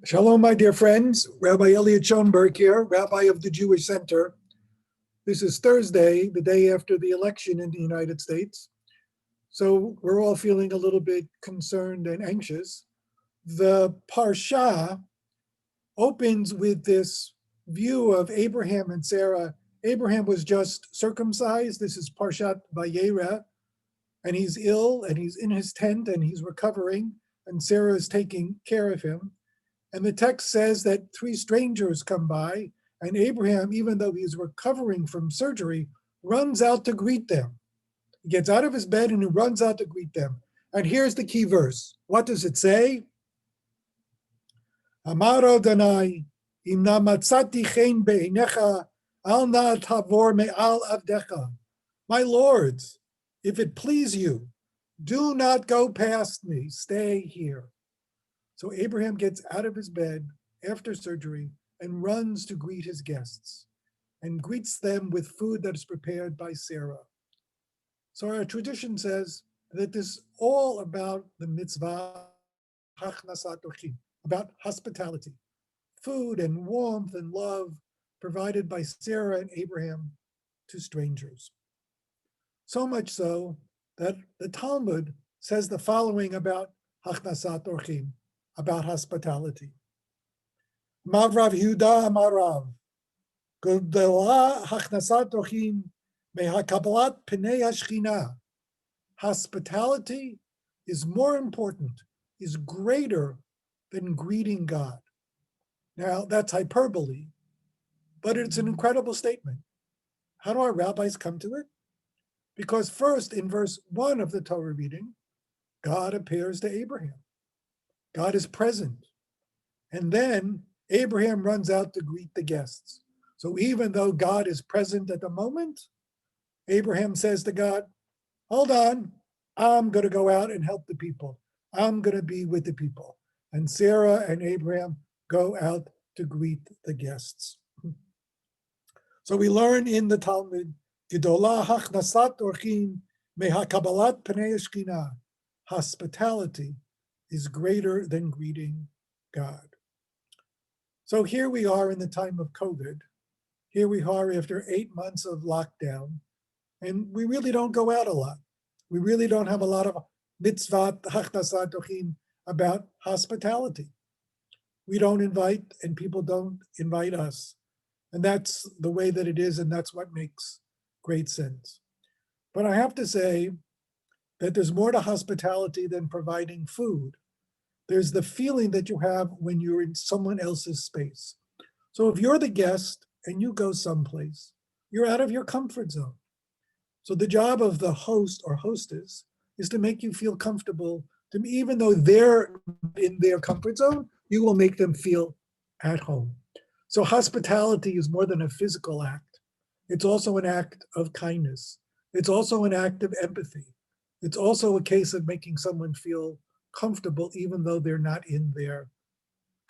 Shalom, my dear friends. Rabbi Elliot Schoenberg here, Rabbi of the Jewish Center. This is Thursday, the day after the election in the United States. So we're all feeling a little bit concerned and anxious. The Parsha opens with this view of Abraham and Sarah. Abraham was just circumcised. This is Parshat Vayera, and he's ill, and he's in his tent, and he's recovering, and Sarah is taking care of him. And the text says that three strangers come by, and Abraham, even though he's recovering from surgery, runs out to greet them. He gets out of his bed and he runs out to greet them. And here's the key verse. What does it say? Amar Adonai, imna matzati chen be'einecha, al na tavor me'al avdecha. My lords, if it please you, do not go past me. Stay here. So Abraham gets out of his bed after surgery and runs to greet his guests and greets them with food that is prepared by Sarah. So our tradition says that this is all about the mitzvah, about hospitality, food and warmth and love provided by Sarah and Abraham to strangers. So much so that the Talmud says the following about hachnasat orchim, about hospitality. Mavrav Yehuda Amarav, Godela hachnasat orchim mehakabalat pnei hashchina. Hospitality is more important, is greater than greeting God. Now, that's hyperbole, but it's an incredible statement. How do our rabbis come to it? Because first, in verse 1 of the Torah reading, God appears to Abraham. God is present. And then Abraham runs out to greet the guests. So even though God is present at the moment, Abraham says to God, hold on, I'm going to go out and help the people. I'm going to be with the people. And Sarah and Abraham go out to greet the guests. So we learn in the Talmud, Gedolah hachnasat orchim mehakabalat pnei hashchina. Hospitality is greater than greeting God. So here we are in the time of COVID. Here we are after 8 months of lockdown, and we really don't go out a lot. We really don't have a lot of mitzvah hachnasat orchim about hospitality. We don't invite, and people don't invite us. And that's the way that it is, and that's what makes great sense. But I have to say that there's more to hospitality than providing food. There's the feeling that you have when you're in someone else's space. So if you're the guest and you go someplace, you're out of your comfort zone. So the job of the host or hostess is to make you feel comfortable. Even though they're in their comfort zone, you will make them feel at home. So hospitality is more than a physical act. It's also an act of kindness. It's also an act of empathy. It's also a case of making someone feel comfortable even though they're not in their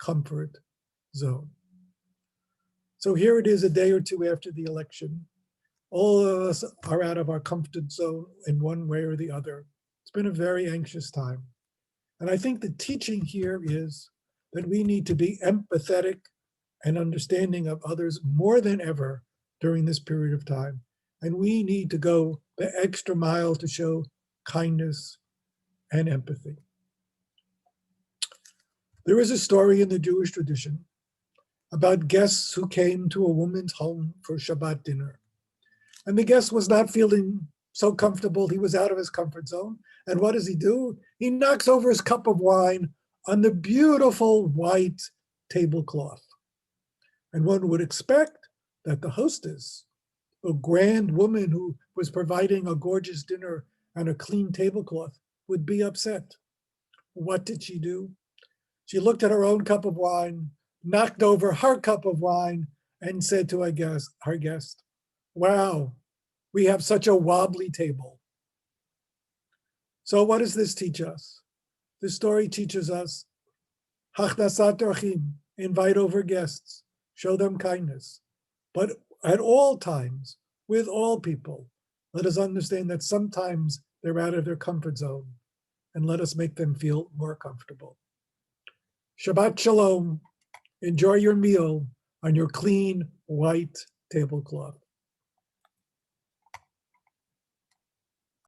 comfort zone. So here it is a day or two after the election. All of us are out of our comfort zone in one way or the other. It's been a very anxious time. And I think the teaching here is that we need to be empathetic and understanding of others more than ever during this period of time. And we need to go the extra mile to show kindness and empathy. There is a story in the Jewish tradition about guests who came to a woman's home for Shabbat dinner. And the guest was not feeling so comfortable. He was out of his comfort zone. And what does he do? He knocks over his cup of wine on the beautiful white tablecloth. And one would expect that the hostess, a grand woman who was providing a gorgeous dinner and a clean tablecloth, would be upset. What did she do? She looked at her own cup of wine, knocked over her cup of wine, and said to her guest, wow, we have such a wobbly table. So what does this teach us? This story teaches us, hachnasat orchim, invite over guests, show them kindness. But at all times, with all people, let us understand that sometimes they're out of their comfort zone, and let us make them feel more comfortable. Shabbat Shalom. Enjoy your meal on your clean white tablecloth.